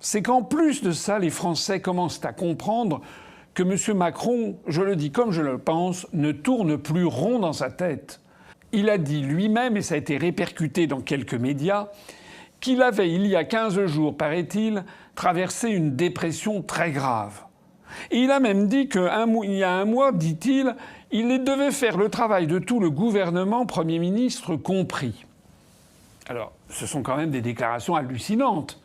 c'est qu'en plus de ça, les Français commencent à comprendre que M. Macron, je le dis comme je le pense, ne tourne plus rond dans sa tête. Il a dit lui-même, et ça a été répercuté dans quelques médias, qu'il avait, il y a 15 jours, paraît-il, traversé une dépression très grave. Et il a même dit qu'il y a un mois, dit-il, il devait faire le travail de tout le gouvernement, Premier ministre compris. Alors, ce sont quand même des déclarations hallucinantes.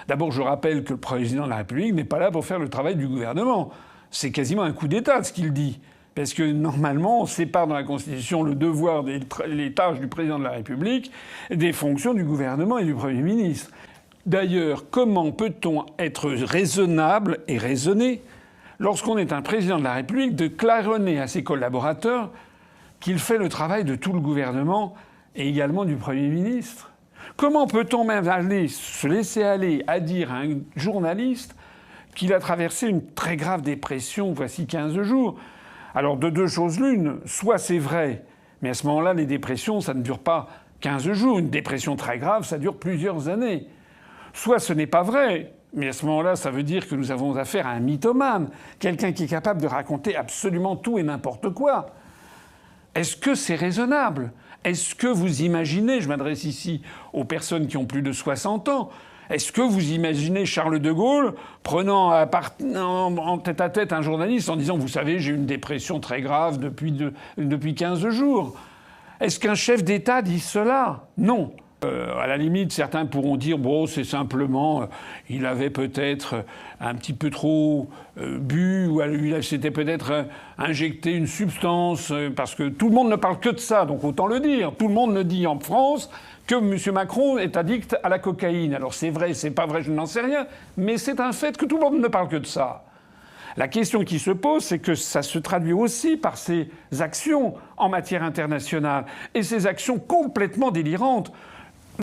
D'abord, je rappelle que le président de la République n'est pas là pour faire le travail du gouvernement. C'est quasiment un coup d'État ce qu'il dit. Parce que normalement, on sépare dans la Constitution le devoir les tâches du président de la République des fonctions du gouvernement et du Premier ministre. D'ailleurs, comment peut-on être raisonnable et raisonné lorsqu'on est un président de la République de claironner à ses collaborateurs qu'il fait le travail de tout le gouvernement et également du Premier ministre? Comment peut-on même se laisser aller à dire à un journaliste qu'il a traversé une très grave dépression voici 15 jours? Alors de deux choses l'une, soit c'est vrai, mais à ce moment-là, les dépressions, ça ne dure pas 15 jours. Une dépression très grave, ça dure plusieurs années. Soit ce n'est pas vrai, mais à ce moment-là, ça veut dire que nous avons affaire à un mythomane, quelqu'un qui est capable de raconter absolument tout et n'importe quoi. Est-ce que c'est raisonnable? Est-ce que vous imaginez, je m'adresse ici aux personnes qui ont plus de 60 ans, est-ce que vous imaginez Charles de Gaulle prenant en tête-à-tête un journaliste en disant « Vous savez, j'ai une dépression très grave depuis 15 jours ». Est-ce qu'un chef d'État dit cela? Non. À la limite, certains pourront dire bon, c'est simplement, il avait peut-être un petit peu trop bu, ou il s'était peut-être injecté une substance, parce que tout le monde ne parle que de ça, donc autant le dire. Tout le monde le dit en France que M. Macron est addict à la cocaïne. Alors c'est vrai, c'est pas vrai, je n'en sais rien, mais c'est un fait que tout le monde ne parle que de ça. La question qui se pose, c'est que ça se traduit aussi par ses actions en matière internationale, et ces actions complètement délirantes.